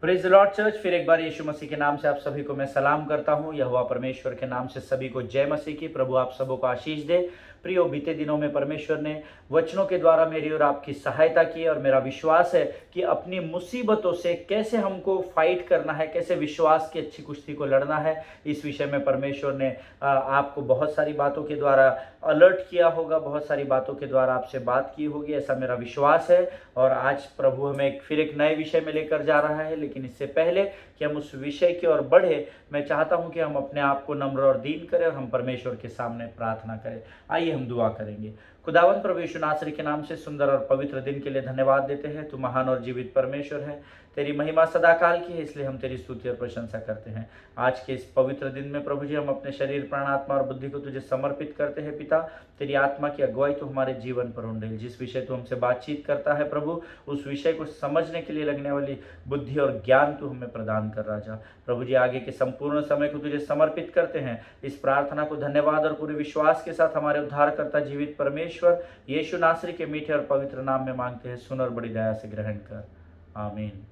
Praise the Lord church. फिर एक बार यीशु मसीह के नाम से आप सभी को मैं सलाम करता हूं। यहोवा परमेश्वर के नाम से सभी को जय मसीह की। प्रभु आप सबों को आशीष दे। प्रियो, बीते दिनों में परमेश्वर ने वचनों के द्वारा मेरी और आपकी सहायता की, और मेरा विश्वास है कि अपनी मुसीबतों से कैसे हमको फाइट करना है, कैसे विश्वास की अच्छी कुश्ती को लड़ना है, इस विषय में परमेश्वर ने आपको बहुत सारी बातों के द्वारा अलर्ट किया होगा, बहुत सारी बातों के द्वारा आपसे बात की होगी, ऐसा मेरा विश्वास है। और आज प्रभु हमें फिर एक नए विषय में लेकर जा रहा है, लेकिन इससे पहले कि हम उस विषय की ओर बढ़े, मैं चाहता हूं कि हम अपने आप को नम्र और दीन करें और हम परमेश्वर के सामने प्रार्थना करें। आइए हम दुआ करेंगे। खुदावंद प्रभु यीशु नासरी के नाम से सुंदर और पवित्र दिन के लिए धन्यवाद देते हैं। तू महान और जीवित परमेश्वर है, तेरी महिमा सदाकाल की है, इसलिए हम तेरी स्तुति और प्रशंसा करते हैं। आज के इस पवित्र दिन में प्रभु जी हम अपने शरीर, प्राण, आत्मा और बुद्धि को तुझे समर्पित करते हैं। पिता, तेरी आत्मा की अगुवाई तो हमारे जीवन पर उंडेल। जिस विषय तू हमसे बातचीत करता है प्रभु, उस विषय को समझने के लिए लगने वाली बुद्धि और ज्ञान तू हमें प्रदान कर राजा। प्रभु जी आगे के संपूर्ण समय को तुझे समर्पित करते हैं। इस प्रार्थना को धन्यवाद और पूरे विश्वास के साथ हमारे उद्धारकर्ता जीवित परमेश्वर यीशु नासरी के मीठे और पवित्र नाम में मांगते हैं। सुन और बड़ी दया से ग्रहण कर, आमीन।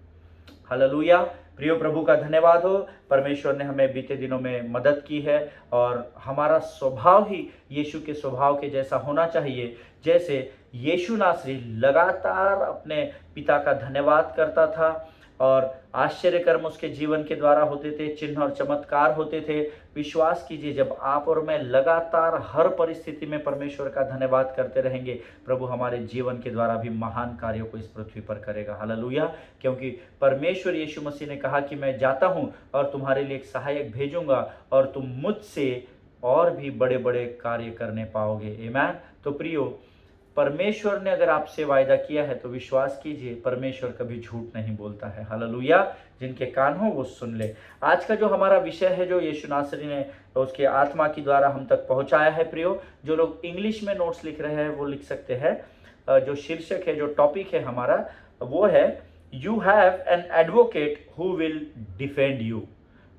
हालेलुया। प्रियो, प्रभु का धन्यवाद हो। परमेश्वर ने हमें बीते दिनों में मदद की है, और हमारा स्वभाव ही यीशु के स्वभाव के जैसा होना चाहिए। जैसे यीशु नासरी लगातार अपने पिता का धन्यवाद करता था, और आश्चर्य कर्म उसके जीवन के द्वारा होते थे, चिन्ह और चमत्कार होते थे। विश्वास कीजिए, जब आप और मैं लगातार हर परिस्थिति में परमेश्वर का धन्यवाद करते रहेंगे, प्रभु हमारे जीवन के द्वारा भी महान कार्यों को इस पृथ्वी पर करेगा। हालेलुया। क्योंकि परमेश्वर यीशु मसीह ने कहा कि मैं जाता हूं और तुम्हारे लिए एक सहायक भेजूंगा, और तुम मुझसे और भी बड़े बड़े कार्य करने पाओगे। आमीन। तो प्रियो, परमेश्वर ने अगर आपसे वायदा किया है तो विश्वास कीजिए, परमेश्वर कभी झूठ नहीं बोलता है। हालेलुया। जिनके कान हो वो सुन ले। आज का जो हमारा विषय है, जो यीशु नासरी ने उसके आत्मा की द्वारा हम तक पहुंचाया है, प्रियो, जो लोग इंग्लिश में नोट्स लिख रहे हैं वो लिख सकते हैं। जो शीर्षक है, जो टॉपिक है हमारा, वो है you have an advocate who will defend you.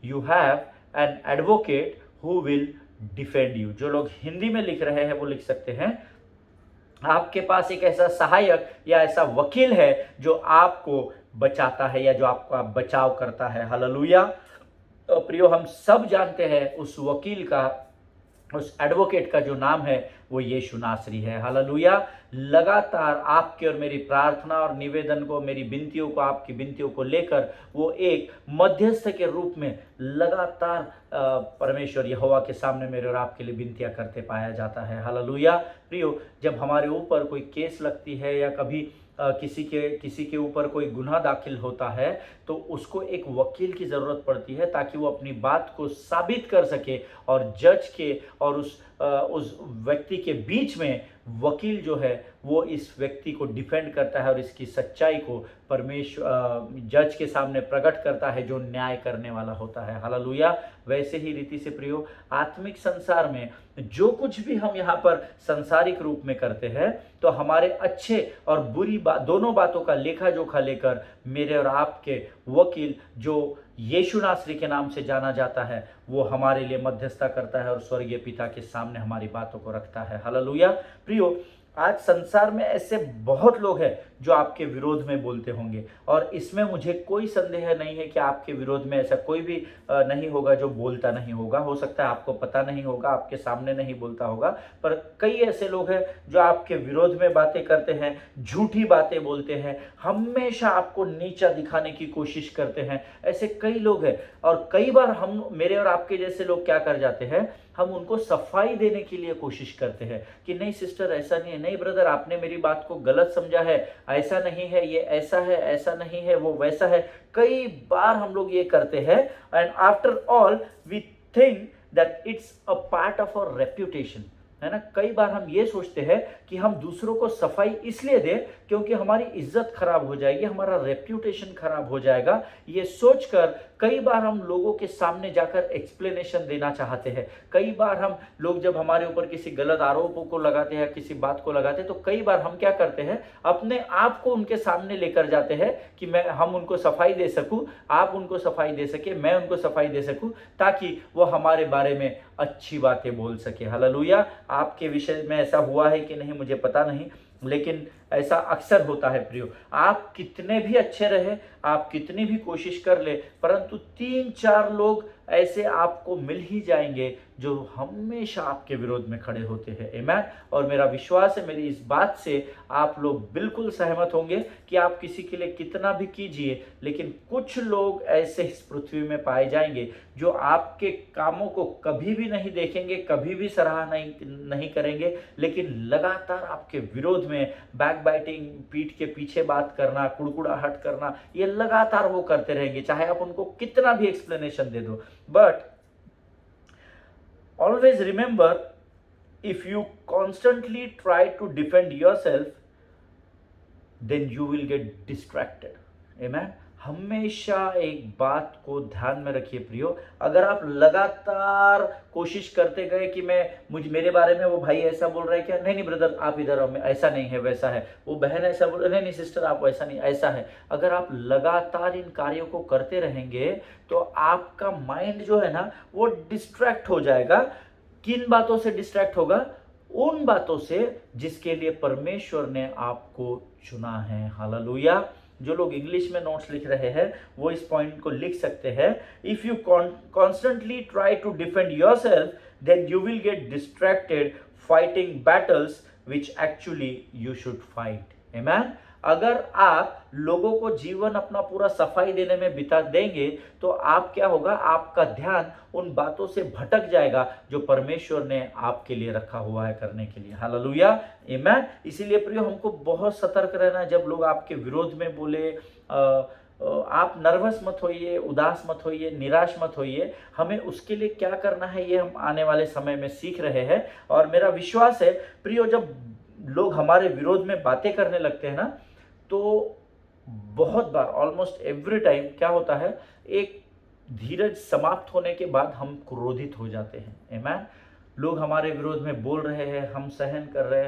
You have an advocate who will defend you. जो लोग हिंदी में लिख रहे हैं वो लिख सकते हैं, आपके पास एक ऐसा सहायक या ऐसा वकील है जो आपको बचाता है, या जो आपका बचाव करता है। हालेलुया। तो प्रियो, हम सब जानते हैं उस वकील का, उस एडवोकेट का जो नाम है वो यीशु नासरी है। हालेलुया। लगातार आपके और मेरी प्रार्थना और निवेदन को, मेरी विनतियों को, आपकी विनतियों को लेकर वो एक मध्यस्थ के रूप में लगातार परमेश्वर यहोवा के सामने मेरे और आपके लिए विनतियां करते पाया जाता है। हालेलुया। प्रियो, जब हमारे ऊपर कोई केस लगती है, या कभी किसी के ऊपर कोई गुनाह दाखिल होता है, तो उसको एक वकील की ज़रूरत पड़ती है, ताकि वो अपनी बात को साबित कर सके, और जज के और उस व्यक्ति के बीच में वकील जो है वो इस व्यक्ति को डिफेंड करता है, और इसकी सच्चाई को परमेश्वर जज के सामने प्रकट करता है, जो न्याय करने वाला होता है। हालेलुया। वैसे ही रीति से प्रियो, आत्मिक संसार में जो कुछ भी हम यहाँ पर संसारिक रूप में करते हैं, तो हमारे अच्छे और बुरी दोनों बातों का लेखा जोखा लेकर मेरे और आपके वकील, जो यीशु नासरी के नाम से जाना जाता है, वो हमारे लिए मध्यस्थता करता है और स्वर्गीय पिता के सामने हमारी बातों को रखता है। हालेलुया। प्रियो, आज संसार में ऐसे बहुत लोग हैं जो आपके विरोध में बोलते होंगे, और इसमें मुझे कोई संदेह नहीं है कि आपके विरोध में ऐसा कोई भी नहीं होगा जो बोलता नहीं होगा। हो सकता है आपको पता नहीं होगा, आपके सामने नहीं बोलता होगा, पर कई ऐसे लोग हैं जो आपके विरोध में बातें करते हैं, झूठी बातें बोलते हैं, हमेशा आपको नीचा दिखाने की कोशिश करते हैं। ऐसे कई लोग हैं, और कई बार हम, मेरे और आपके जैसे लोग क्या कर जाते हैं, हम उनको सफाई देने के लिए कोशिश करते हैं कि नहीं सिस्टर ऐसा नहीं है, नहीं ब्रदर आपने मेरी बात को गलत समझा है, ऐसा नहीं है, ये ऐसा है, ऐसा नहीं है, वो वैसा है। कई बार हम लोग ये करते हैं, and after all we think that it's a part of our reputation, है ना। कई बार हम ये सोचते हैं कि हम दूसरों को सफाई इसलिए दें क्योंकि हमारी इज्जत खराब हो जाएगी, हमारा रेप्यूटेशन खराब हो जाएगा। ये सोचकर कई बार हम लोगों के सामने जाकर एक्सप्लेनेशन देना चाहते हैं। कई बार हम लोग जब हमारे ऊपर किसी गलत आरोपों को लगाते हैं, किसी बात को लगाते हैं, तो कई बार हम क्या करते हैं, अपने आप को उनके सामने लेकर जाते हैं कि हम उनको सफाई दे सकूं, आप उनको सफाई दे सके, मैं उनको सफाई दे सकूं, ताकि वो हमारे बारे में अच्छी बातें बोल सके। हालेलुया। आपके विषय में ऐसा हुआ है कि नहीं मुझे पता नहीं, लेकिन ऐसा अक्सर होता है प्रियो। आप कितने भी अच्छे रहे, आप कितनी भी कोशिश कर ले, परंतु 3-4 लोग ऐसे आपको मिल ही जाएंगे जो हमेशा आपके विरोध में खड़े होते हैं। आमीन। और मेरा विश्वास है, मेरी इस बात से आप लोग बिल्कुल सहमत होंगे कि आप किसी के लिए कितना भी कीजिए, लेकिन कुछ लोग ऐसे इस पृथ्वी में पाए जाएंगे जो आपके कामों को कभी भी नहीं देखेंगे, कभी भी सराहना नहीं करेंगे, लेकिन लगातार आपके विरोध में बैक बाइटिंग, पीठ के पीछे बात करना, कुड़कुड़ाहट करना, ये लगातार वो करते रहेंगे, चाहे आप उनको कितना भी एक्सप्लेनेशन दे दो। But always remember, if you constantly try to defend yourself, then you will get distracted. Amen. हमेशा एक बात को ध्यान में रखिए प्रियो, अगर आप लगातार कोशिश करते गए कि मेरे बारे में वो भाई ऐसा बोल रहा है क्या, नहीं ब्रदर आप इधर आओ, ऐसा नहीं है वैसा है, वो बहन ऐसा बोल रही, नहीं सिस्टर आप वैसा नहीं ऐसा है, अगर आप लगातार इन कार्यों को करते रहेंगे तो आपका माइंड जो है ना वो डिस्ट्रैक्ट हो जाएगा। किन बातों से डिस्ट्रैक्ट होगा? उन बातों से जिसके लिए परमेश्वर ने आपको चुना है। हालेलुया। जो लोग इंग्लिश में नोट्स लिख रहे हैं वो इस पॉइंट को लिख सकते हैं, if you constantly try to defend yourself, then you will get distracted fighting battles which actually you should fight. आमीन। अगर आप लोगों को जीवन अपना पूरा सफाई देने में बिता देंगे तो आप क्या होगा, आपका ध्यान उन बातों से भटक जाएगा जो परमेश्वर ने आपके लिए रखा हुआ है करने के लिए। हालेलुया। आमीन। इसीलिए प्रियो हमको बहुत सतर्क रहना है जब लोग आपके विरोध में बोले। आप नर्वस मत होइए, उदास मत होइए, निराश मत होइए। हमें उसके लिए क्या करना है ये हम आने वाले समय में सीख रहे हैं। और मेरा विश्वास है प्रियो, जब लोग हमारे विरोध में बातें करने लगते हैं ना, तो बहुत बार, ऑलमोस्ट एवरी टाइम क्या होता है, एक धीरज समाप्त होने के बाद हम क्रोधित हो जाते हैं। आमीन। लोग हमारे विरोध में बोल रहे हैं, हम सहन कर रहे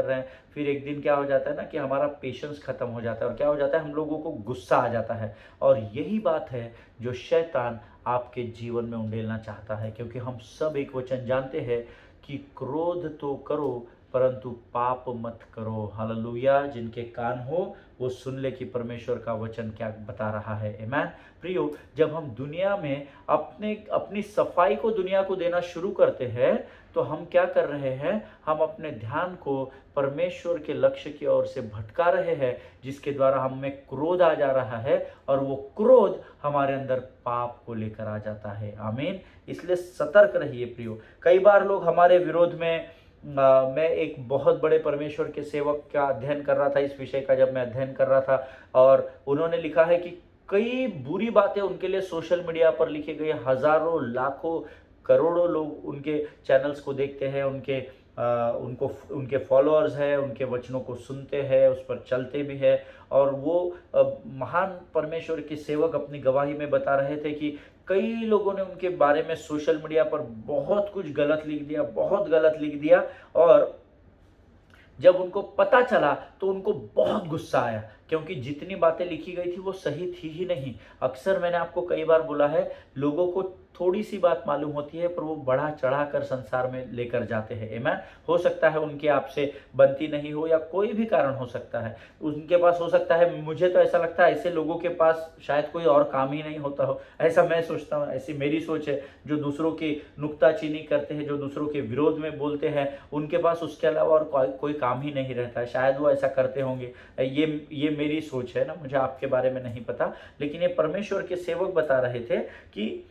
हैं, फिर एक दिन क्या हो जाता है ना कि हमारा पेशेंस खत्म हो जाता है और क्या हो जाता है, हम लोगों को गुस्सा आ जाता है। और यही बात है जो शैतान आपके जीवन में उंडेलना चाहता है, क्योंकि हम सब एक वचन जानते हैं कि क्रोध तो करो परंतु पाप मत करो। हालेलुया। जिनके कान हो वो सुन ले कि परमेश्वर का वचन क्या बता रहा है। आमीन। प्रियो, जब हम दुनिया में अपनी सफाई को दुनिया को देना शुरू करते हैं तो हम क्या कर रहे हैं, हम अपने ध्यान को परमेश्वर के लक्ष्य की ओर से भटका रहे हैं, जिसके द्वारा हम में क्रोध आ जा रहा है और वो क्रोध हमारे अंदर पाप को लेकर आ जाता है। आमीन। इसलिए सतर्क रहिए प्रियो। कई बार लोग हमारे विरोध में मैं एक बहुत बड़े परमेश्वर के सेवक का अध्ययन कर रहा था, इस विषय का जब मैं अध्ययन कर रहा था, और उन्होंने लिखा है कि कई बुरी बातें उनके लिए सोशल मीडिया पर लिखे गए, हजारों लाखों करोड़ों लोग उनके चैनल्स को देखते हैं, उनके फॉलोअर्स हैं, उनके वचनों को सुनते हैं, उस पर चलते भी है। और वो महान परमेश्वर के सेवक अपनी गवाही में बता रहे थे कि कई लोगों ने उनके बारे में सोशल मीडिया पर बहुत कुछ गलत लिख दिया, बहुत गलत लिख दिया, और जब उनको पता चला तो उनको बहुत गुस्सा आया, क्योंकि जितनी बातें लिखी गई थी वो सही थी ही नहीं। अक्सर मैंने आपको कई बार बोला है, लोगों को थोड़ी सी बात मालूम होती है पर वो बढ़ा चढ़ा कर संसार में लेकर जाते हैं। आमीन। हो सकता है उनकी आपसे बनती नहीं हो या कोई भी कारण हो सकता है, उनके पास हो सकता है, मुझे तो ऐसा लगता है ऐसे लोगों के पास शायद कोई और काम ही नहीं होता हो, ऐसा मैं सोचता हूँ, ऐसी मेरी सोच है। जो दूसरों की नुक्ताचीनी करते हैं, जो दूसरों के विरोध में बोलते हैं, उनके पास उसके अलावा और कोई काम ही नहीं रहता है, शायद वो ऐसा करते होंगे। ये मेरी सोच है ना, मुझे आपके बारे में नहीं पता। लेकिन ये परमेश्वर के सेवक बता रहे थे कि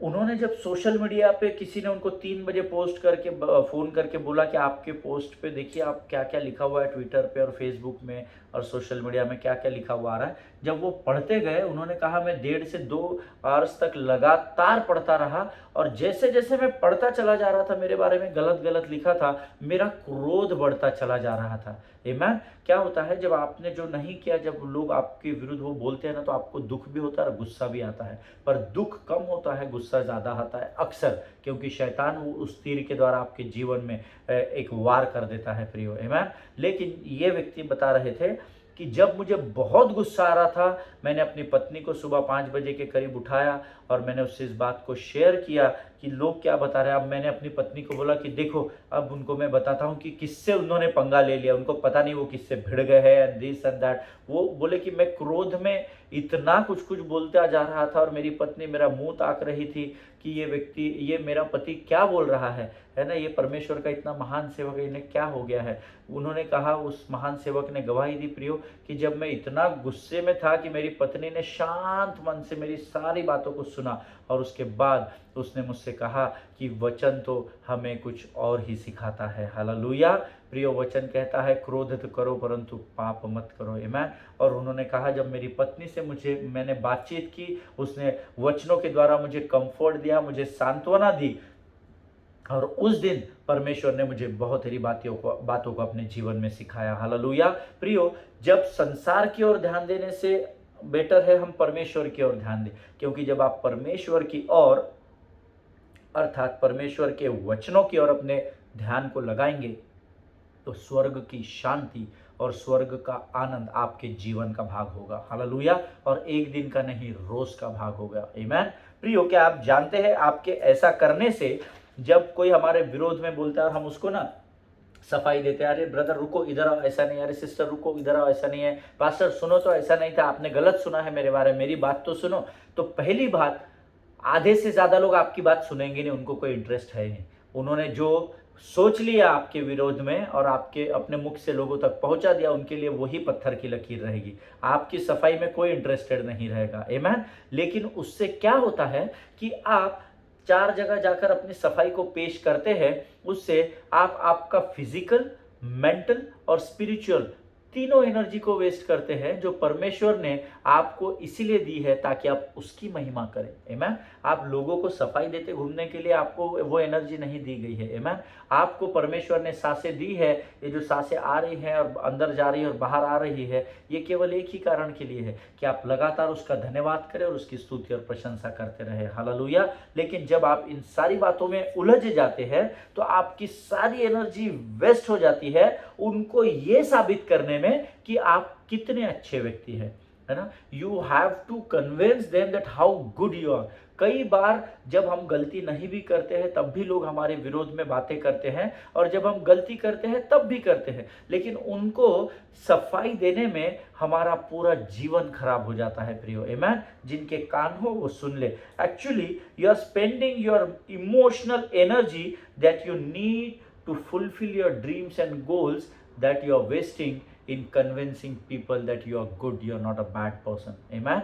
उन्होंने जब सोशल मीडिया पे किसी ने उनको 3 बजे पोस्ट करके फ़ोन करके बोला कि आपके पोस्ट पे देखिए आप क्या क्या लिखा हुआ है ट्विटर पे और फेसबुक में और सोशल मीडिया में क्या क्या लिखा हुआ आ रहा है। जब वो पढ़ते गए, उन्होंने कहा मैं 1.5 से 2 आवर्स तक लगातार पढ़ता रहा, और जैसे जैसे मैं पढ़ता चला जा रहा था, मेरे बारे में गलत गलत लिखा था, मेरा क्रोध बढ़ता चला जा रहा था। आमीन। क्या होता है, जब आपने जो नहीं किया, जब लोग आपके विरुद्ध वो बोलते हैं ना, तो आपको दुख भी होता है और गुस्सा भी आता है, पर दुख कम होता है, गुस्सा ज़्यादा आता है अक्सर, क्योंकि शैतान वो उस तीर के द्वारा आपके जीवन में एक वार कर देता है प्रियो। आमीन। लेकिन ये व्यक्ति बता रहे थे कि जब मुझे बहुत गुस्सा आ रहा था, मैंने अपनी पत्नी को सुबह 5 बजे के करीब उठाया और मैंने उससे इस बात को शेयर किया कि लोग क्या बता रहे हैं। अब मैंने अपनी पत्नी को बोला कि देखो अब उनको मैं बताता हूँ कि किससे उन्होंने पंगा ले लिया, उनको पता नहीं वो किससे भिड़ गए हैं एंड दिस एंड दैट। वो बोले कि मैं क्रोध में इतना कुछ कुछ बोलता जा रहा था और मेरी पत्नी मेरा मुंह ताक रही थी कि ये व्यक्ति, ये मेरा पति क्या बोल रहा है ना, ये परमेश्वर का इतना महान सेवक है, इन्हें क्या हो गया है। उन्होंने कहा, उस महान सेवक ने गवाही दी प्रियो कि जब मैं इतना गुस्से में था कि मेरी पत्नी ने शांत मन से मेरी सारी बातों को सुना और उसके बाद उसने मुझसे कहा कि वचन तो हमें कुछ और ही सिखाता है। हालेलुया। प्रियो, वचन कहता है क्रोध तो करो परंतु पाप मत करो। आमीन। और उन्होंने कहा जब मेरी पत्नी से मैंने बातचीत की, उसने वचनों के द्वारा मुझे कंफर्ट दिया, मुझे सांत्वना दी और उस दिन परमेश्वर ने मुझे बहुत सारी बातों को अपने जीवन में सिखाया। हालेलुया। प्रियो, जब संसार की ओर ध्यान देने से बेटर है हम परमेश्वर की ओर ध्यान दें, क्योंकि जब आप परमेश्वर की ओर अर्थात परमेश्वर के वचनों की ओर अपने ध्यान को लगाएंगे तो स्वर्ग की शांति और स्वर्ग का आनंद आपके जीवन का भाग होगा। हालेलुया। और एक दिन का नहीं, रोज का भाग होगा। आमीन। प्रियो, क्या आप जानते हैं आपके ऐसा करने से जब कोई हमारे विरोध में बोलता है और हम उसको ना सफाई देते हैं, अरे ब्रदर रुको इधर आओ, ऐसा नहीं, अरे सिस्टर रुको इधर आओ, ऐसा नहीं है, पास्टर सुनो तो ऐसा नहीं था, आपने गलत सुना है मेरे बारे में, मेरी बात तो सुनो। तो पहली बात, आधे से ज्यादा लोग आपकी बात सुनेंगे नहीं, उनको कोई इंटरेस्ट है नहीं। उन्होंने जो सोच लिया आपके विरोध में और आपके अपने मुख से लोगों तक पहुंचा दिया, उनके लिए वही पत्थर की लकीर रहेगी। आपकी सफाई में कोई इंटरेस्टेड नहीं रहेगा। आमीन। लेकिन उससे क्या होता है कि आप चार जगह जाकर अपनी सफाई को पेश करते हैं, उससे आप आपका फिजिकल, मेंटल और स्पिरिचुअल तीनों एनर्जी को वेस्ट करते हैं जो परमेश्वर ने आपको इसीलिए दी है ताकि आप उसकी महिमा करें। आमीन। आप लोगों को सफाई देते घूमने के लिए आपको वो एनर्जी नहीं दी गई है। आमीन। आपको परमेश्वर ने सांसें दी है, ये जो सांसें आ रही हैं और अंदर जा रही है और बाहर आ रही है, ये केवल एक ही कारण के लिए है कि आप लगातार उसका धन्यवाद करें और उसकी स्तुति और प्रशंसा करते रहे। हालेलुया। लेकिन जब आप इन सारी बातों में उलझ जाते हैं तो आपकी सारी एनर्जी वेस्ट हो जाती है उनको ये साबित करने में कि आप कितने अच्छे व्यक्ति हैं, है ना। You have to convince them that how good you are. कई बार जब हम गलती नहीं भी करते हैं तब भी लोग हमारे विरोध में बातें करते हैं, और जब हम गलती करते हैं तब भी करते हैं, लेकिन उनको सफाई देने में हमारा पूरा जीवन खराब हो जाता है। प्रियो, आमीन। जिनके कान हो वो सुन ले। Actually you are spending your emotional energy that you need to fulfil your dreams and goals that you are wasting in convincing people that you are good, you are not a bad person. Amen.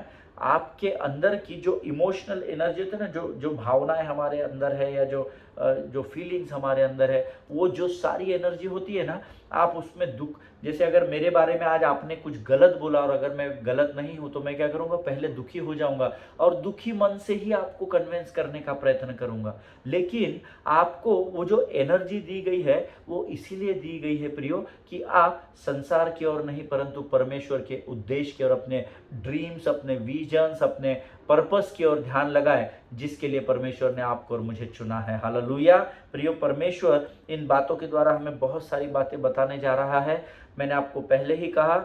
आपके अंदर की जो emotional energy होती है ना, जो भावनाएं हमारे अंदर है या जो फीलिंग्स हमारे अंदर है, वो जो सारी एनर्जी होती है ना, आप उसमें दुख, जैसे अगर मेरे बारे में आज आपने कुछ गलत बोला और अगर मैं गलत नहीं हूं तो मैं क्या करूंगा, पहले दुखी हो जाऊंगा और दुखी मन से ही आपको कन्विंस करने का प्रयत्न करूंगा। लेकिन आपको वो जो एनर्जी दी गई है वो इसीलिए दी गई है प्रियो कि आप संसार की ओर नहीं परंतु परमेश्वर के उद्देश्य की ओर, अपने ड्रीम्स, अपने विजन्स, अपने पर्पस की ओर ध्यान लगाए जिसके लिए परमेश्वर ने आपको और मुझे चुना है। हालेलुया। प्रियो, परमेश्वर इन बातों के द्वारा हमें बहुत सारी बातें बताने जा रहा है। मैंने आपको पहले ही कहा,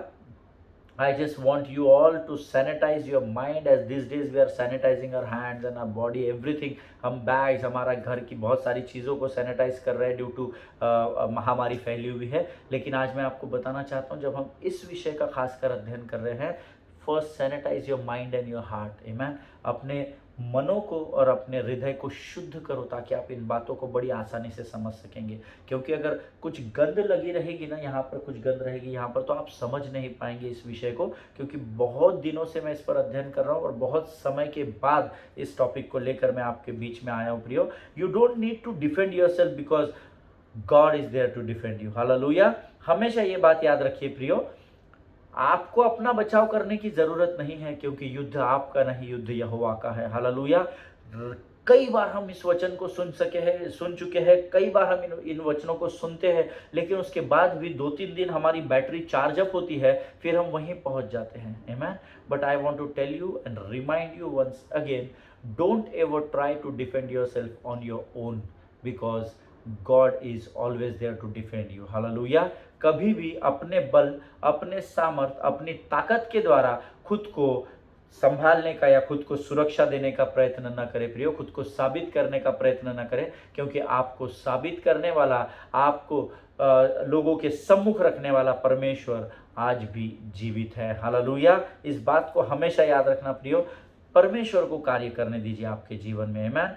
I just want you all to sanitize your mind as these days we are sanitizing our hands and our body, everything। हम बैग्स, हमारा घर की बहुत सारी चीज़ों को सैनिटाइज कर रहे हैं ड्यू टू महामारी फैली हुई है। लेकिन आज मैं आपको बताना चाहता हूँ, जब हम इस विषय का खासकर अध्ययन कर रहे हैं, first sanitise your mind and your heart. आमीन। अपने मनों को और अपने हृदय को शुद्ध करो ताकि आप इन बातों को बड़ी आसानी से समझ सकेंगे। क्योंकि अगर कुछ गंद लगी रहेगी ना, यहाँ पर कुछ गंद रहेगी यहाँ पर, तो आप समझ नहीं पाएंगे इस विषय को। क्योंकि बहुत दिनों से मैं इस पर अध्ययन कर रहा हूँ और बहुत समय के बाद इस टॉपिक को लेकर मैं आपके बीच में आया हूँ। प्रियो, you don't need to defend yourself because God is there to defend you. हालेलुया। हमेशा ये बात याद रखिए प्रियो, आपको अपना बचाव करने की जरूरत नहीं है क्योंकि युद्ध आपका नहीं, युद्ध यहोवा का है। हालेलुया। कई बार हम इस वचन को सुन चुके हैं, कई बार हम इन वचनों को सुनते हैं, लेकिन उसके बाद भी 2-3 दिन हमारी बैटरी चार्ज अप होती है, फिर हम वहीं पहुंच जाते हैं। आमीन। But I want to tell you and remind you once again, don't ever try to defend yourself on your own because God is always there to defend you. हालेलुया। कभी भी अपने बल, अपने सामर्थ, अपनी ताकत के द्वारा खुद को संभालने का या खुद को सुरक्षा देने का प्रयत्न न करें प्रियो, खुद को साबित करने का प्रयत्न न करें, क्योंकि आपको साबित करने वाला, आपको लोगों के सम्मुख रखने वाला परमेश्वर आज भी जीवित है। हालेलुया। इस बात को हमेशा याद रखना प्रियो, परमेश्वर को कार्य करने दीजिए आपके जीवन में। आमीन।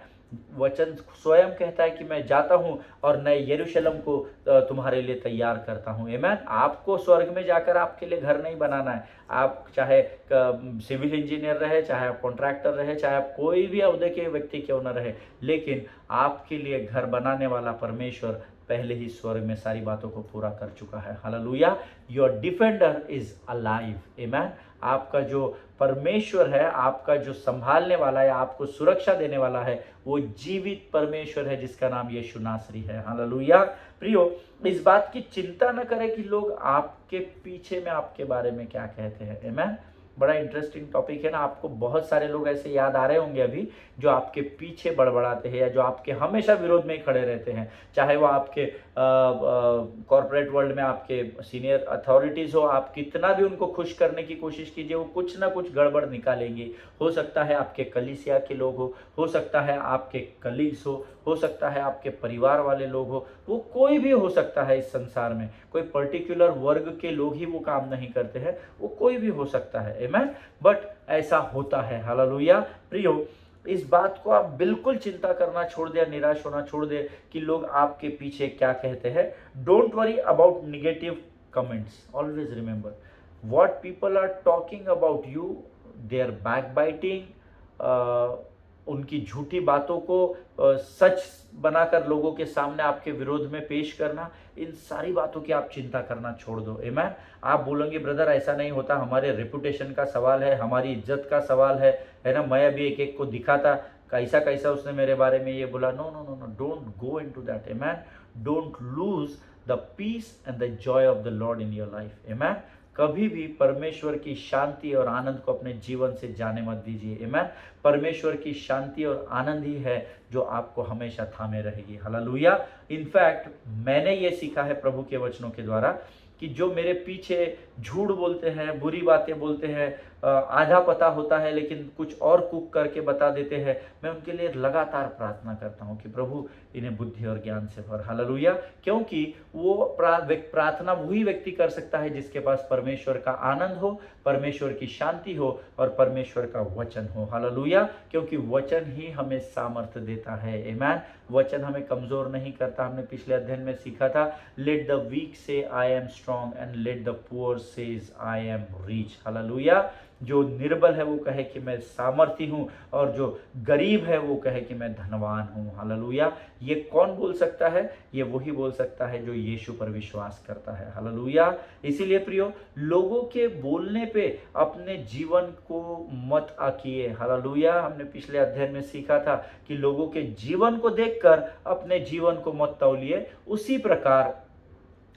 वचन स्वयं कहता है कि मैं जाता हूं और नए यरूशलेम को तुम्हारे लिए तैयार करता हूं। आमीन। आपको स्वर्ग में जाकर आपके लिए घर नहीं बनाना है। आप चाहे सिविल इंजीनियर रहे, चाहे आप कॉन्ट्रैक्टर रहे, चाहे आप कोई भी ओहदे के व्यक्ति क्यों न रहे, लेकिन आपके लिए घर बनाने वाला परमेश्वर पहले ही स्वर्ग में सारी बातों को पूरा कर चुका है। Hallelujah. Your defender is alive. आमीन। आपका जो परमेश्वर है, आपका जो संभालने वाला है, आपको सुरक्षा देने वाला है, वो जीवित परमेश्वर है जिसका नाम यीशु नासरी है। हालेलुया। प्रियो, इस बात की चिंता न करें कि लोग आपके पीछे में आपके बारे में क्या कहते हैं। आमीन। बड़ा इंटरेस्टिंग टॉपिक है ना। आपको बहुत सारे लोग ऐसे याद आ रहे होंगे अभी जो आपके पीछे बड़बड़ाते हैं या जो आपके हमेशा विरोध में ही खड़े रहते हैं, चाहे वो आपके कॉर्पोरेट वर्ल्ड में आपके सीनियर अथॉरिटीज हो। आप कितना भी उनको खुश करने की कोशिश कीजिए, वो कुछ ना कुछ गड़बड़ निकालेंगे। हो सकता है आपके कलीसिया के लोग हो सकता है आपके कलीग्स हो सकता है आपके परिवार वाले लोग हो, वो कोई भी हो सकता है। इस संसार में कोई पर्टिकुलर वर्ग के लोग ही वो काम नहीं करते हैं, वो कोई भी हो सकता है। आमीन। बट ऐसा होता है। हालेलुया। प्रियो, इस बात को आप बिल्कुल चिंता करना छोड़ दे, निराश होना छोड़ दे कि लोग आपके पीछे क्या कहते हैं। Don't worry about negative comments. Always remember what people are talking about you, they are backbiting. उनकी झूठी बातों को सच बनाकर लोगों के सामने आपके विरोध में पेश करना, इन सारी बातों की आप चिंता करना छोड़ दो। आमीन। आप बोलेंगे ब्रदर ऐसा नहीं होता, हमारे रेपुटेशन का सवाल है, हमारी इज्जत का सवाल है ना। मैं अभी एक एक को दिखाता कैसा कैसा उसने मेरे बारे में ये बोला। No no no no, don't go into that. आमीन। Don't lose the peace and the joy of the Lord in your life. आमीन। कभी भी परमेश्वर की शांति और आनंद को अपने जीवन से जाने मत दीजिए। आमीन। परमेश्वर की शांति और आनंद ही है जो आपको हमेशा थामे रहेगी। हालेलुया। इनफैक्ट मैंने ये सीखा है प्रभु के वचनों के द्वारा कि जो मेरे पीछे झूठ बोलते हैं, बुरी बातें बोलते हैं, आधा पता होता है लेकिन कुछ और कुक करके बता देते हैं, मैं उनके लिए लगातार प्रार्थना करता हूं कि प्रभु इन्हें बुद्धि और ज्ञान से भर। हालेलुया। क्योंकि वो प्रार्थना वही व्यक्ति कर सकता है जिसके पास परमेश्वर का आनंद हो, परमेश्वर की शांति हो और परमेश्वर का वचन हो। हालेलुया। क्योंकि वचन ही हमें सामर्थ्य देता है। आमीन। वचन हमें कमजोर नहीं करता। हमने पिछले अध्ययन में सीखा था, लेट द वीक से I am strong and let the poor says I am rich. Hallelujah. जो निर्बल है वो कहे कि मैं सामर्थी हूं और जो गरीब है वो कहे कि मैं धनवान हूं। हालेलुया। ये कौन बोल सकता है? ये वही बोल सकता है जो यीशु पर विश्वास करता है। हालेलुया। इसीलिए प्रियो, लोगों के बोलने पे अपने जीवन को मत आकिए। हालेलुया। हमने पिछले अध्ययन में सीखा था कि लोगों के जीवन को देखकर अपने जीवन को मत तौलिए। उसी प्रकार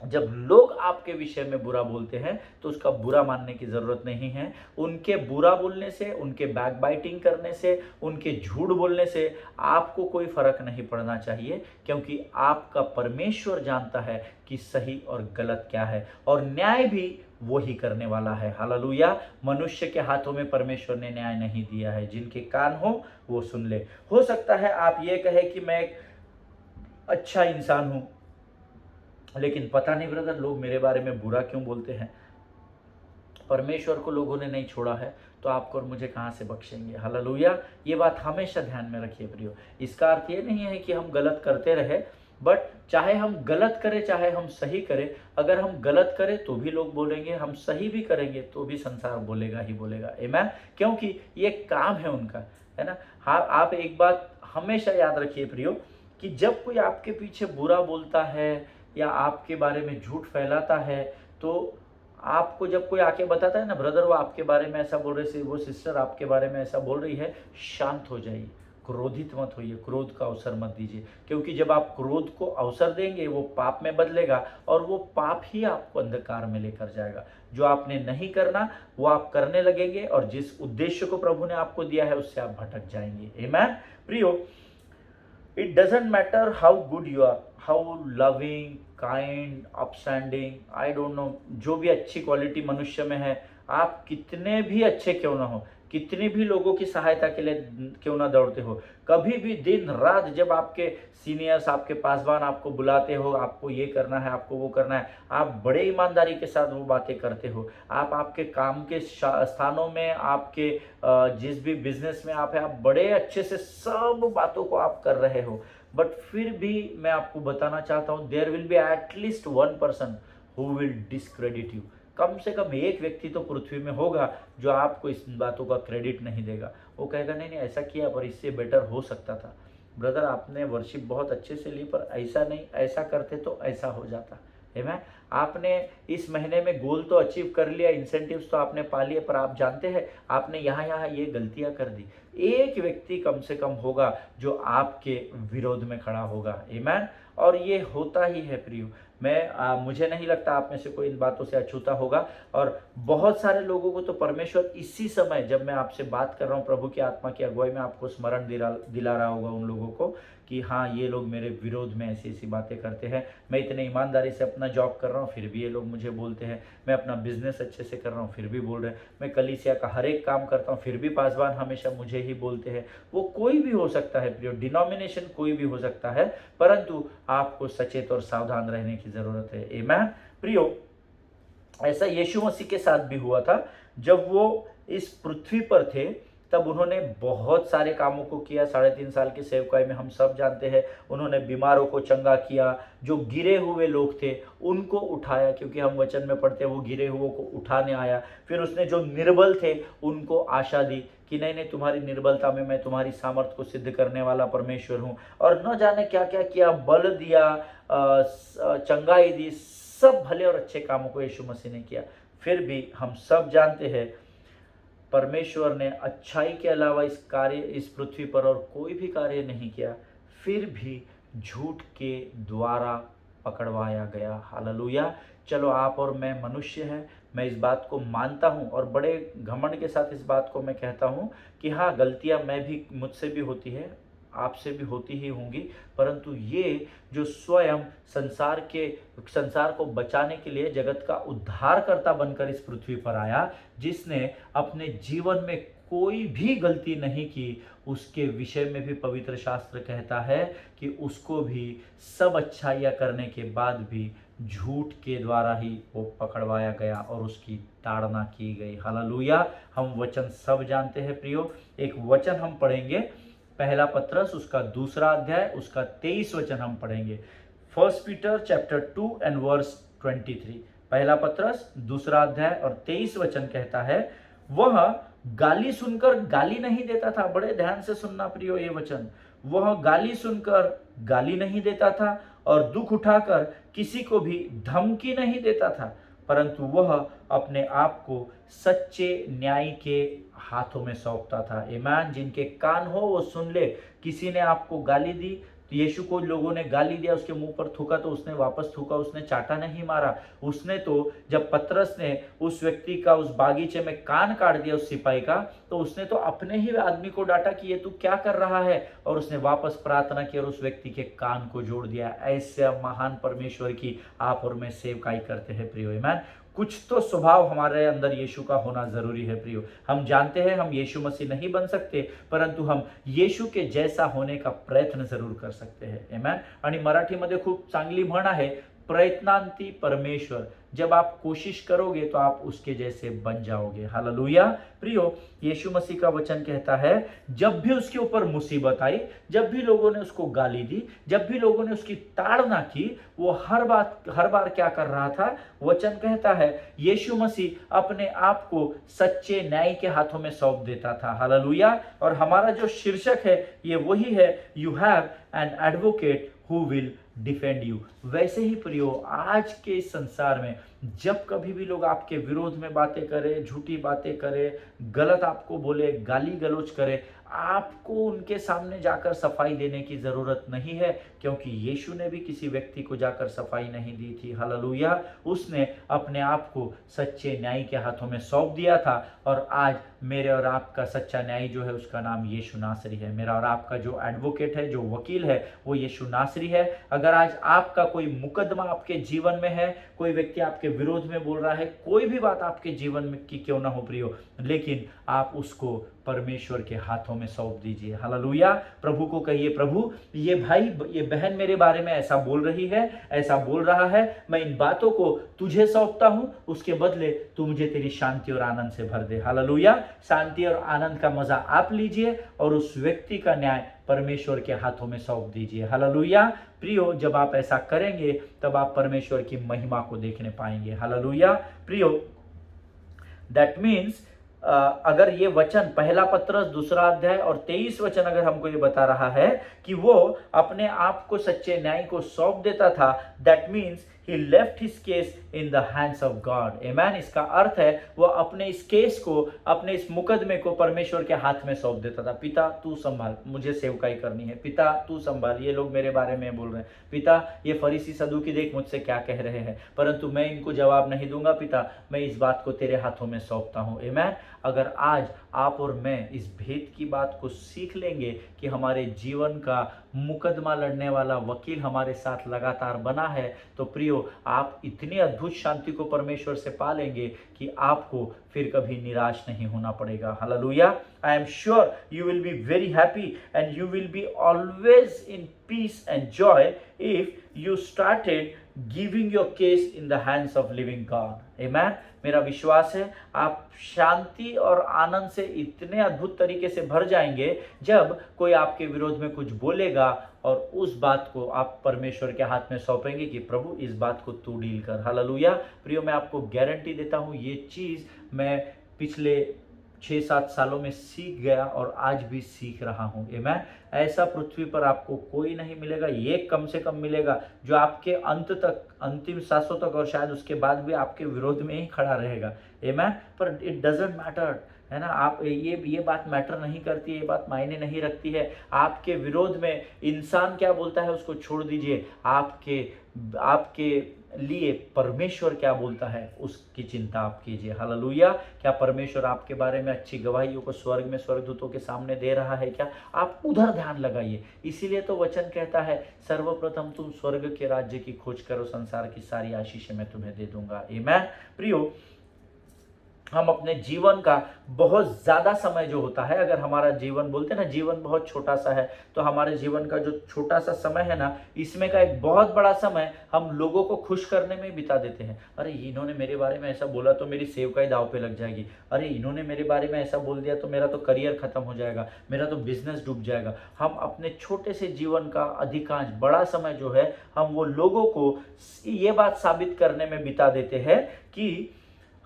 जब लोग आपके विषय में बुरा बोलते हैं तो उसका बुरा मानने की जरूरत नहीं है। उनके बुरा बोलने से, उनके बैकबाइटिंग करने से, उनके झूठ बोलने से आपको कोई फर्क नहीं पड़ना चाहिए, क्योंकि आपका परमेश्वर जानता है कि सही और गलत क्या है और न्याय भी वो ही करने वाला है। हालेलुया। मनुष्य के हाथों में परमेश्वर ने न्याय नहीं दिया है। जिनके कान हो वो सुन ले। हो सकता है आप ये कहे कि मैं एक अच्छा इंसान हूं, लेकिन पता नहीं ब्रदर लोग मेरे बारे में बुरा क्यों बोलते हैं। परमेश्वर को लोगों ने नहीं छोड़ा है तो आपको और मुझे कहां से बख्शेंगे। हालेलुया। ये बात हमेशा ध्यान में रखिए प्रियो। इसका अर्थ ये नहीं है कि हम गलत करते रहे, बट चाहे हम गलत करें चाहे हम सही करें, अगर हम गलत करें तो भी लोग बोलेंगे, हम सही भी करेंगे तो भी संसार बोलेगा ही बोलेगा। आमीन। क्योंकि ये काम है उनका, है ना। हाँ, आप एक बात हमेशा याद रखिए प्रियो कि जब कोई आपके पीछे बुरा बोलता है या आपके बारे में झूठ फैलाता है, तो आपको जब कोई आके बताता है ना, ब्रदर वो आपके बारे में ऐसा बोल रहे, वो सिस्टर आपके बारे में ऐसा बोल रही है, शांत हो जाइए, क्रोधित मत होइए, क्रोध का अवसर मत दीजिए। क्योंकि जब आप क्रोध को अवसर देंगे वो पाप में बदलेगा और वो पाप ही आपको अंधकार में लेकर जाएगा। जो आपने नहीं करना वो आप करने लगेंगे और जिस उद्देश्य को प्रभु ने आपको दिया है उससे आप भटक जाएंगे। आमीन। प्रियो, it doesn't matter how good you are, how loving, kind, upstanding, I don't know, जो भी अच्छी क्वालिटी मनुष्य में है, आप कितने भी अच्छे क्यों ना हो, कितनी भी लोगों की सहायता के लिए क्यों ना दौड़ते हो, कभी भी दिन रात जब आपके सीनियर्स, आपके पासवान आपको बुलाते हो, आपको ये करना है, आपको वो करना है, आप बड़े ईमानदारी के साथ वो बातें करते हो। आप आपके काम के स्थानों में, आपके जिस भी बिजनेस में आप है, आप बड़े अच्छे से सब बातों को आप कर रहे हो। बट फिर भी मैं आपको बताना चाहता हूँ, there will be at least 1 person who will discredit you. कम से कम एक व्यक्ति तो पृथ्वी में होगा जो आपको इस बातों का क्रेडिट नहीं देगा। वो कहेगा नहीं नहीं ऐसा किया पर इससे बेटर हो सकता था। ब्रदर आपने वर्शिप बहुत अच्छे से ली पर ऐसा नहीं, ऐसा करते तो ऐसा हो जाता है। मैं आपने इस महीने में गोल तो अचीव कर लिया, इंसेंटिव्स तो आपने पा लिए, पर आप जानते हैं आपने यहाँ यहाँ ये गलतियाँ कर दी। एक व्यक्ति कम से कम होगा जो आपके विरोध में खड़ा होगा। आमीन। और ये होता ही है प्रियो। मुझे नहीं लगता आप में से कोई इन बातों से अछूता होगा। और बहुत सारे लोगों को तो परमेश्वर इसी समय जब मैं आपसे बात कर रहा हूँ, प्रभु की आत्मा की अगुवाई में आपको स्मरण दिला रहा होगा उन लोगों को कि हाँ ये लोग मेरे विरोध में ऐसी ऐसी बातें करते हैं। मैं इतने ईमानदारी से अपना जॉब कर रहा हूँ फिर भी ये लोग मुझे बोलते हैं। मैं अपना बिजनेस अच्छे से कर रहा हूँ फिर भी बोल रहे हैं। मैं कलीसिया का हर एक काम करता हूँ फिर भी पासवान हमेशा मुझे ही बोलते हैं। वो कोई भी हो सकता है प्रियो, डिनोमिनेशन कोई भी हो सकता है, परंतु आपको सचेत और सावधान रहने की जरूरत है। आमीन प्रियो। ऐसा यीशु मसीह के साथ भी हुआ था। जब वो इस पृथ्वी पर थे तब उन्होंने बहुत सारे कामों को किया। 3.5 साल की सेवकाई में हम सब जानते हैं उन्होंने बीमारों को चंगा किया, जो गिरे हुए लोग थे उनको उठाया, क्योंकि हम वचन में पढ़ते हैं वो गिरे हुओं को उठाने आया। फिर उसने जो निर्बल थे उनको आशा दी कि नहीं नहीं तुम्हारी निर्बलता में मैं तुम्हारी सामर्थ को सिद्ध करने वाला परमेश्वर हूँ। और न जाने क्या क्या किया, बल दिया, चंगाई दी, सब भले और अच्छे कामों को यीशु मसीह ने किया। फिर भी हम सब जानते हैं परमेश्वर ने अच्छाई के अलावा इस पृथ्वी पर और कोई भी कार्य नहीं किया, फिर भी झूठ के द्वारा पकड़वाया गया। हालेलुया। चलो आप और मैं मनुष्य हैं, मैं इस बात को मानता हूँ और बड़े घमंड के साथ इस बात को मैं कहता हूँ कि हाँ गलतियाँ मुझसे भी होती है, आपसे भी होती ही होंगी, परंतु ये जो स्वयं संसार को बचाने के लिए जगत का उद्धारकर्ता बनकर इस पृथ्वी पर आया, जिसने अपने जीवन में कोई भी गलती नहीं की, उसके विषय में भी पवित्र शास्त्र कहता है कि उसको भी सब अच्छाइयाँ करने के बाद भी झूठ के द्वारा ही वो पकड़वाया गया और उसकी ताड़ना की गई। हालेलुया। हम वचन सब जानते हैं प्रियो। एक वचन हम पढ़ेंगे, पहला पत्रस उसका 2 अध्याय उसका 23 वचन हम पढ़ेंगे। 1 पीटर चैप्टर 2 एंड वर्स 23। पहला पत्रस 2 अध्याय और 23 वचन कहता है, वह गाली सुनकर गाली नहीं देता था। बड़े ध्यान से सुनना प्रियो ये वचन। वह गाली सुनकर गाली नहीं देता था और दुख उठाकर किसी को भी धमकी नहीं देता था, परंतु वह अपने आप को सच्चे न्याय के हाथों में सौंपता था। आमीन। जिनके कान हो वो सुन ले। किसी ने आपको गाली दी तो यीशु को लोगों ने गाली दिया, उसके मुंह पर थूका तो उसने वापस थूका, उसने चाटा नहीं मारा। उसने तो जब पतरस ने उस व्यक्ति का उस बागीचे में कान काट दिया उस सिपाही का, तो उसने तो अपने ही आदमी को डांटा कि ये तू क्या कर रहा है, और उसने वापस प्रार्थना की और उस व्यक्ति के कान को जोड़ दिया। ऐसे महान परमेश्वर की आप और मैं सेवकाई करते हैं प्रियो। आमीन। कुछ तो स्वभाव हमारे अंदर यीशु का होना जरूरी है प्रियो। हम जानते हैं हम यीशु मसीह नहीं बन सकते, परंतु हम यीशु के जैसा होने का प्रयत्न जरूर कर सकते हैं। आमेन। आणि मराठीमध्ये खूप चांगली म्हण आहे, प्रयत्नांती परमेश्वर। जब आप कोशिश करोगे तो आप उसके जैसे बन जाओगे। हालेलुया। प्रियो, यीशु मसीह का वचन कहता है जब भी उसके ऊपर मुसीबत आई, जब भी लोगों ने उसको गाली दी, जब भी लोगों ने उसकी ताड़ना की, वो हर बार क्या कर रहा था? वचन कहता है यीशु मसीह अपने आप को सच्चे न्याय के हाथों में सौंप देता था। हालेलुया। और हमारा जो शीर्षक है ये वही है, you have an advocate who will defend you. वैसे ही प्रियो, आज के इस संसार में जब कभी भी लोग आपके विरोध में बातें करें, झूठी बातें करें, गलत आपको बोले, गाली गलौज करें, आपको उनके सामने जाकर सफाई देने की जरूरत नहीं है, क्योंकि यीशु ने भी किसी व्यक्ति को जाकर सफाई नहीं दी थी। हालेलुया। उसने अपने आप को सच्चे न्याय के हाथों में सौंप दिया था, और आज मेरे और आपका सच्चा न्याय जो है उसका नाम यीशु नासरी है। मेरा और आपका जो एडवोकेट है, जो वकील है, वो यीशु नासरी है। अगर आज आपका कोई मुकदमा आपके जीवन में है, कोई व्यक्ति आपके विरोध में बोल रहा है, कोई भी बात आपके जीवन में की क्यों ना हो प्रियो, लेकिन आप उसको परमेश्वर के हाथों में सौंप दीजिए। हालेलुया। प्रभु को कहिए, प्रभु ये भाई ये बहन मेरे बारे में ऐसा बोल रही है, ऐसा बोल रहा है, मैं इन बातों को तुझे सौंपता हूं, उसके बदले तू मुझे तेरी शांति और आनंद से भर दे। हालेलुया। शांति और आनंद का मजा आप लीजिए और उस व्यक्ति का न्याय परमेश्वर के हाथों में सौंप दीजिए। हालेलुया। प्रियो, जब आप ऐसा करेंगे तब आप परमेश्वर की महिमा को देखने पाएंगे। हालेलुया। प्रियो, दैट मीन्स अगर ये वचन पहला पत्रस 2 अध्याय और 23 वचन अगर हमको ये बता रहा है कि वो अपने आप को सच्चे न्याय को सौंप देता था, that means he left his case in the hands of God. Amen. इसका अर्थ है वो अपने इस केस को, अपने इस मुकदमे को परमेश्वर के हाथ में सौंप देता था। पिता तू संभाल, मुझे सेवकाई करनी है। पिता तू संभाल, ये लोग मेरे बारे में बोल रहे हैं। पिता ये फरीसी सदूकी देख मुझसे क्या कह रहे हैं, परंतु मैं इनको जवाब नहीं दूंगा। पिता मैं इस बात को तेरे हाथों में सौंपता हूँ। आमेन। अगर आज आप और मैं इस भेद की बात को सीख लेंगे कि हमारे जीवन का मुकदमा लड़ने वाला वकील हमारे साथ लगातार बना है, तो प्रियो आप इतनी अद्भुत शांति को परमेश्वर से पा लेंगे कि आपको फिर कभी निराश नहीं होना पड़ेगा। Hallelujah. I am sure you will be very happy and you will be always in peace and joy if you started giving your case in the hands of living God. Amen. मेरा विश्वास है आप शांति और आनंद से इतने अद्भुत तरीके से भर जाएंगे जब कोई आपके विरोध में कुछ बोलेगा और उस बात को आप परमेश्वर के हाथ में सौंपेंगे कि प्रभु इस बात को तू डील कर। हालेलुया। प्रियो, मैं आपको गारंटी देता हूँ ये चीज़ मैं पिछले 6-7 सालों में सीख गया और आज भी सीख रहा हूँ। आमेन। ऐसा पृथ्वी पर आपको कोई नहीं मिलेगा, ये कम से कम मिलेगा जो आपके अंत तक, अंतिम सांसों तक और शायद उसके बाद भी आपके विरोध में ही खड़ा रहेगा। आमेन। पर इट डजंट मैटर, है ना। आप ये बात मैटर नहीं करती है, ये बात मायने नहीं रखती है। आपके विरोध में इंसान क्या बोलता है उसको छोड़ दीजिए, आपके लिए परमेश्वर क्या बोलता है उसकी चिंता आप कीजिए। हालेलुया। क्या परमेश्वर आपके बारे में अच्छी गवाहियों को स्वर्ग में स्वर्गदूतों के सामने दे रहा है क्या? आप उधर ध्यान लगाइए। इसीलिए तो वचन कहता है सर्वप्रथम तुम स्वर्ग के राज्य की खोज करो, संसार की सारी आशीषें मैं तुम्हें दे दूंगा। आमेन। प्रियो, हम अपने जीवन का बहुत ज़्यादा समय जो होता है, अगर हमारा जीवन, बोलते हैं ना जीवन बहुत छोटा सा है, तो हमारे जीवन का जो छोटा सा समय है ना, इसमें का एक बहुत बड़ा समय हम लोगों को खुश करने में बिता देते हैं। अरे इन्होंने मेरे बारे में ऐसा बोला तो मेरी सेवकाई दाव पे लग जाएगी। अरे इन्होंने मेरे बारे में ऐसा बोल दिया तो मेरा तो करियर खत्म हो जाएगा, मेरा तो बिजनेस डूब जाएगा। हम अपने छोटे से जीवन का अधिकांश बड़ा समय जो है हम वो लोगों को ये बात साबित करने में बिता देते हैं कि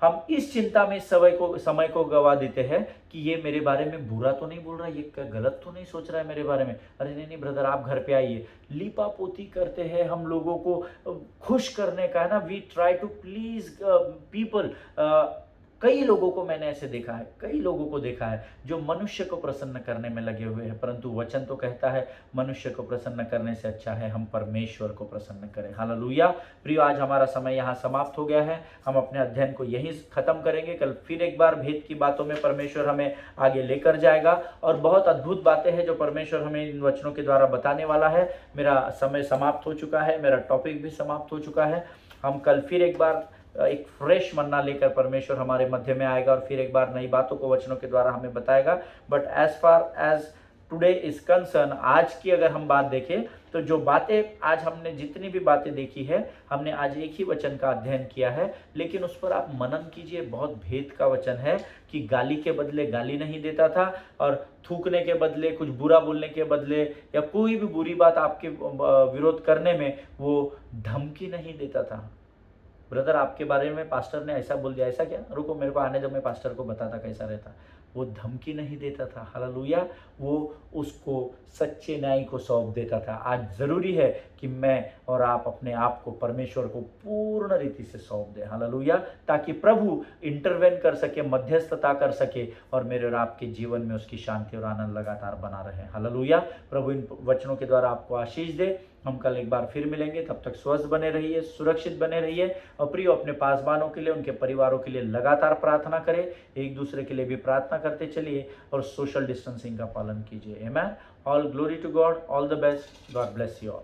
हम इस चिंता में समय को गवा देते हैं कि ये मेरे बारे में बुरा तो नहीं बोल रहा, ये गलत तो नहीं सोच रहा है मेरे बारे में। अरे नहीं ब्रदर, आप घर पे आइए। लीपा पोती करते हैं हम लोगों को खुश करने का, है ना। We try to please people. कई लोगों को मैंने ऐसे देखा है, कई लोगों को देखा है जो मनुष्य को प्रसन्न करने में लगे हुए हैं, परंतु वचन तो कहता है मनुष्य को प्रसन्न करने से अच्छा है हम परमेश्वर को प्रसन्न करें। हालेलुया। प्रियो, आज हमारा समय यहाँ समाप्त हो गया है। हम अपने अध्ययन को यहीं खत्म करेंगे। कल फिर एक बार भेद की बातों में परमेश्वर हमें आगे लेकर जाएगा और बहुत अद्भुत बातें हैं जो परमेश्वर हमें इन वचनों के द्वारा बताने वाला है। मेरा समय समाप्त हो चुका है, मेरा टॉपिक भी समाप्त हो चुका है। हम कल फिर एक बार एक फ्रेश मन्ना लेकर परमेश्वर हमारे मध्य में आएगा और फिर एक बार नई बातों को वचनों के द्वारा हमें बताएगा। But as far as today is concerned, आज की अगर हम बात देखें तो जो बातें आज हमने, जितनी भी बातें देखी है, हमने आज एक ही वचन का अध्ययन किया है, लेकिन उस पर आप मनन कीजिए। बहुत भेद का वचन है कि गाली के बदले गाली नहीं देता था और थूकने के बदले, कुछ बुरा बोलने के बदले या कोई भी बुरी बात आपके विरोध करने में वो धमकी नहीं देता था। ब्रदर आपके बारे में पास्टर ने ऐसा बोल दिया, ऐसा क्या, रुको मेरे को आने दो, मैं पास्टर को बताता कैसा रहता। वो धमकी नहीं देता था। हालेलुया। वो उसको सच्चे न्याय को सौंप देता था। आज ज़रूरी है कि मैं और आप अपने आप को परमेश्वर को पूर्ण रीति से सौंप दें। हालेलुया। ताकि प्रभु इंटरवेन कर सके, मध्यस्थता कर सके और मेरे और आपके जीवन में उसकी शांति और आनंद लगातार बना रहे। हालेलुया। प्रभु इन वचनों के द्वारा आपको आशीष दे। हम कल एक बार फिर मिलेंगे, तब तक स्वस्थ बने रहिए, सुरक्षित बने रहिए और प्रियो अपने पासवानों के लिए, उनके परिवारों के लिए लगातार प्रार्थना करें। एक दूसरे के लिए भी प्रार्थना करते चलिए और सोशल डिस्टेंसिंग का पालन कीजिए। Amen. All glory to God, all the best, God bless you all.